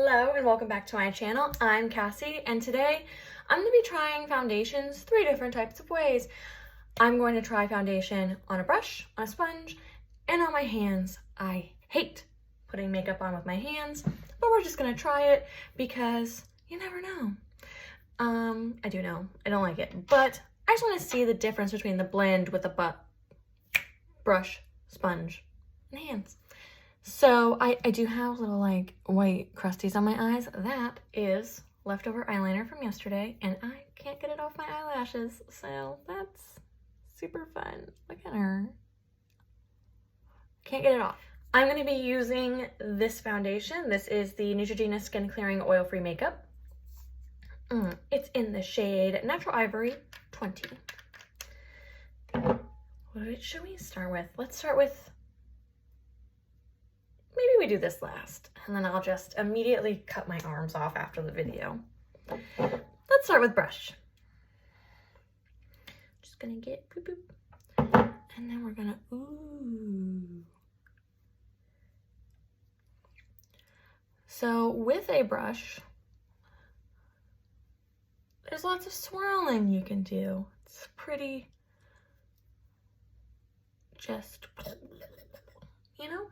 Hello and welcome back to my channel. I'm Cassie and today I'm going to be trying foundations 3 different types of ways. I'm going to try foundation on a brush, on a sponge, and on my hands. I hate putting makeup on with my hands, but we're just going to try it because you never know. I do know, I don't like it, but I just want to see the difference between the blend with a brush, sponge, and hands. So I do have little like white crusties on my eyes. That is leftover eyeliner from yesterday and I can't get it off my eyelashes. So that's super fun. Look at her. Can't get it off. I'm going to be using this foundation. This is the Neutrogena Skin Clearing Oil-Free Makeup. It's in the shade Natural Ivory 20. What should we start with? Let's start with, maybe we do this last, and then I'll just immediately cut my arms off after the video. Let's start with brush. Just gonna get boop boop, and then we're gonna ooh. So with a brush, there's lots of swirling you can do. It's pretty, just, you know?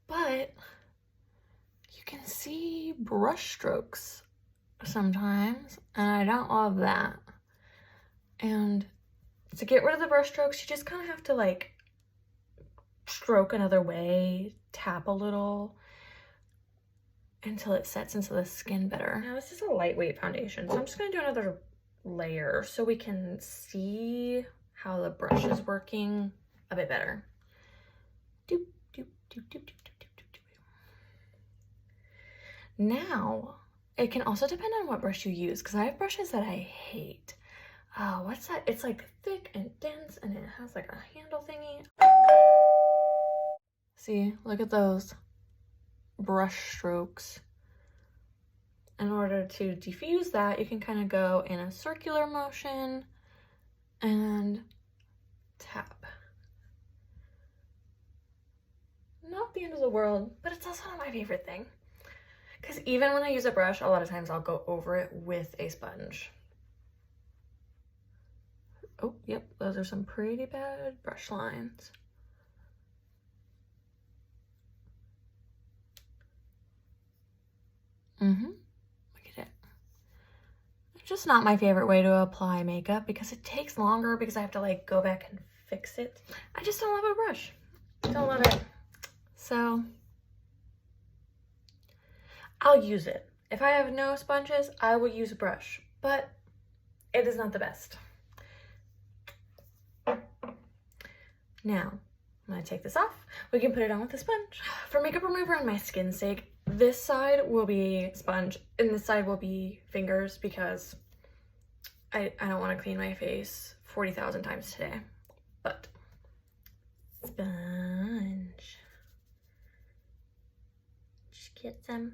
But you can see brush strokes sometimes, and I don't love that. And to get rid of the brush strokes, you just kind of have to like stroke another way, tap a little until it sets into the skin better. Now this is a lightweight foundation, so I'm just gonna do another layer so we can see how the brush is working a bit better. Doop, doop, doop, doop, doop, doop, doop, doop. Now, it can also depend on what brush you use, because I have brushes that I hate. What's that? It's like thick and dense, and it has like a handle thingy. See, look at those brush strokes. In order to diffuse that, you can kind of go in a circular motion and tap. Not the end of the world, but it's also not my favorite thing. Because even when I use a brush, a lot of times I'll go over it with a sponge. Oh, yep, those are some pretty bad brush lines. Look at it. It's just not my favorite way to apply makeup because it takes longer because I have to like go back and fix it. I just don't love a brush. Don't love it. So I'll use it. If I have no sponges, I will use a brush, but it is not the best. Now, I'm gonna take this off. We can put it on with a sponge. For makeup remover and my skin's sake, this side will be sponge and this side will be fingers because I don't want to clean my face 40,000 times today. But sponge. Just get some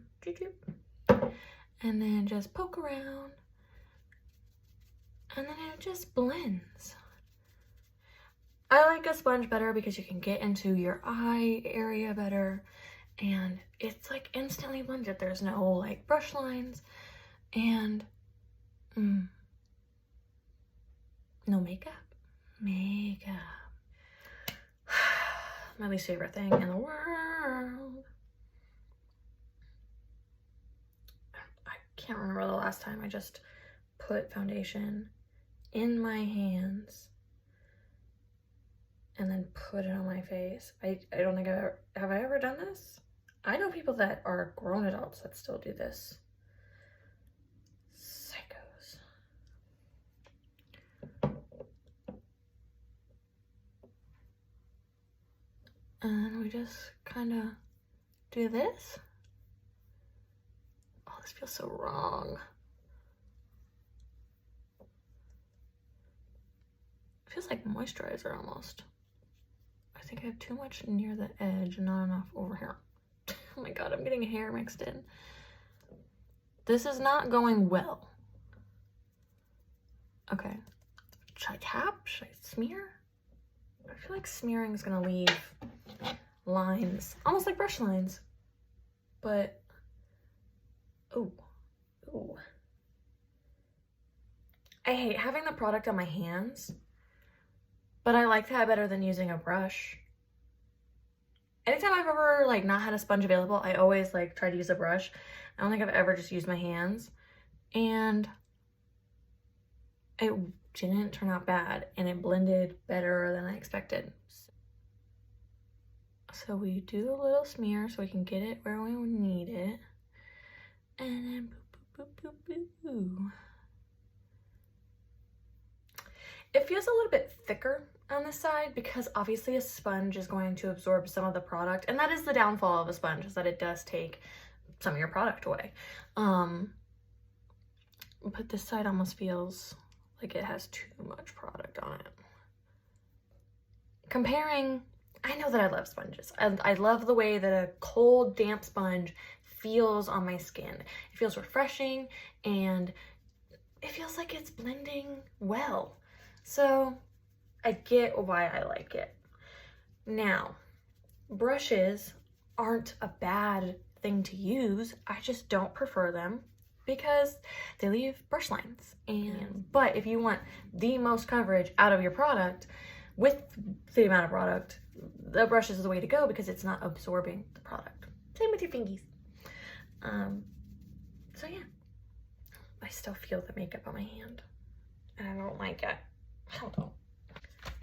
and then just poke around and then it just blends. I like a sponge better because you can get into your eye area better and it's like instantly blended. There's no like brush lines and no makeup. My least favorite thing in the world. I can't remember the last time I just put foundation in my hands and then put it on my face. I don't think have I ever done this? I know people that are grown adults that still do this. Psychos. And we just kind of do this. Oh, this feels so wrong. It feels like moisturizer almost. I think I have too much near the edge and not enough over here. Oh my god, I'm getting hair mixed in. This is not going well. Okay. Should I tap? Should I smear? I feel like smearing is gonna leave lines, almost like brush lines, but ooh. I hate having the product on my hands, but I like that better than using a brush. Anytime I've ever like not had a sponge available, I always like try to use a brush. I don't think I've ever just used my hands, and it didn't turn out bad, and it blended better than I expected. So we do a little smear so we can get it where we need it, and then boop, boop, boop, boop, boop. It feels a little bit thicker on this side because obviously a sponge is going to absorb some of the product, and that is the downfall of a sponge, is that it does take some of your product away. But this side almost feels like it has too much product on it. Comparing, I know that I love sponges. I love the way that a cold, damp sponge feels on my skin. It feels refreshing, and it feels like it's blending well. So I get why I like it. Now, brushes aren't a bad thing to use. I just don't prefer them because they leave brush lines. But if you want the most coverage out of your product with the amount of product, the brush is the way to go because it's not absorbing the product. Same with your fingies. So yeah, I still feel the makeup on my hand, and I don't like it. I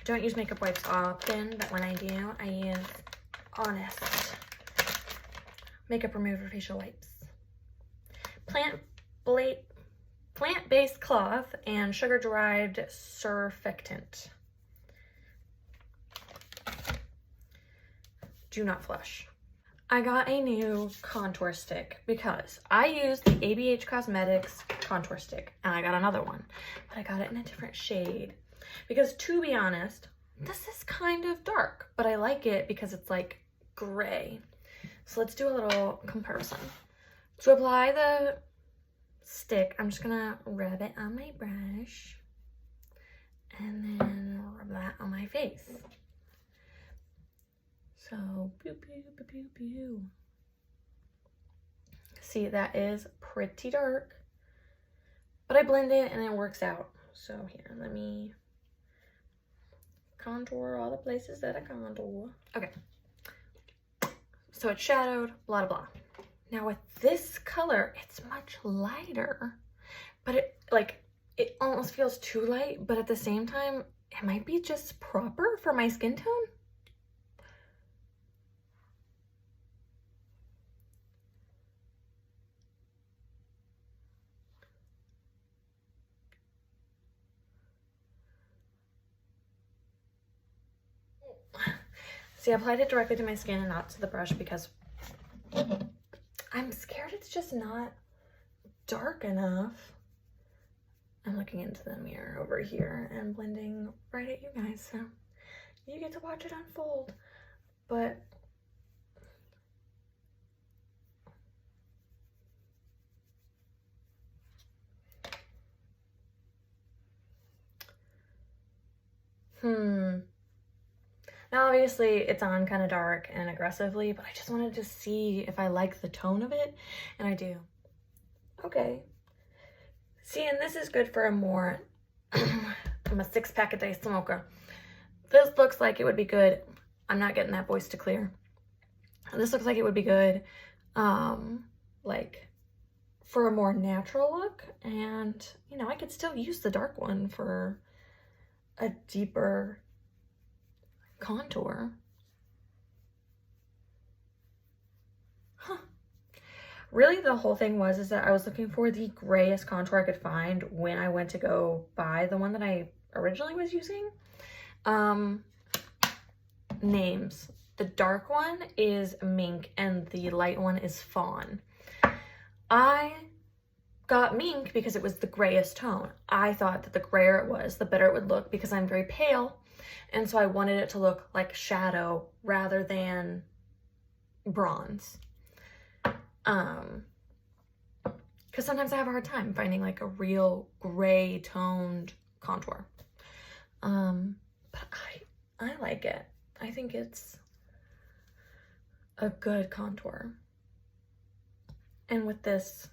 don't use makeup wipes often, but when I do, I use Honest makeup remover facial wipes. Plant-based cloth and sugar-derived surfactant. Do not flush. I got a new contour stick because I used the ABH Cosmetics contour stick, and I got another one, but I got it in a different shade. Because to be honest, this is kind of dark, but I like it because it's like gray. So let's do a little comparison. To apply the stick, I'm just gonna rub it on my brush and then rub that on my face. So, pew, pew, pew, pew, pew. See, that is pretty dark, but I blend it and it works out. So here, let me contour all the places that I contour. Okay, so it's shadowed, blah, blah, blah. Now with this color, it's much lighter, but it almost feels too light, but at the same time, it might be just proper for my skin tone. See, I applied it directly to my skin and not to the brush because I'm scared it's just not dark enough. I'm looking into the mirror over here and blending right at you guys, so you get to watch it unfold. But now obviously it's on kind of dark and aggressively, but I just wanted to see if I like the tone of it, and I do. Okay. See, and this is good for a more, I'm a 6-pack a day smoker. This looks like it would be good. I'm not getting that voice to clear. This looks like it would be good, like for a more natural look, and you know, I could still use the dark one for a deeper contour. Really, the whole thing is that I was looking for the grayest contour I could find when I went to go buy the one that I originally was using. Names. The dark one is Mink and the light one is Fawn. I got Mink because it was the grayest tone. I thought that the grayer it was, the better it would look because I'm very pale. And so I wanted it to look like shadow rather than bronze. Because sometimes I have a hard time finding like a real gray toned contour. But I like it. I think it's a good contour. And with this,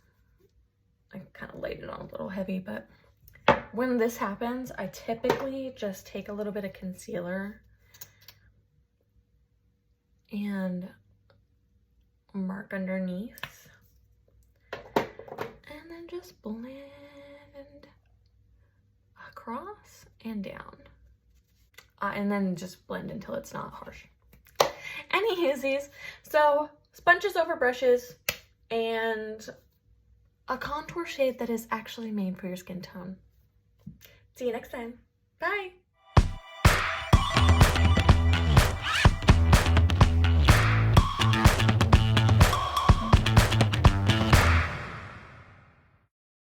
I kind of laid it on a little heavy, but when this happens, I typically just take a little bit of concealer and mark underneath, and then just blend across and down. And then just blend until it's not harsh. Anywhoosies, so sponges over brushes and a contour shade that is actually made for your skin tone. See you next time. Bye.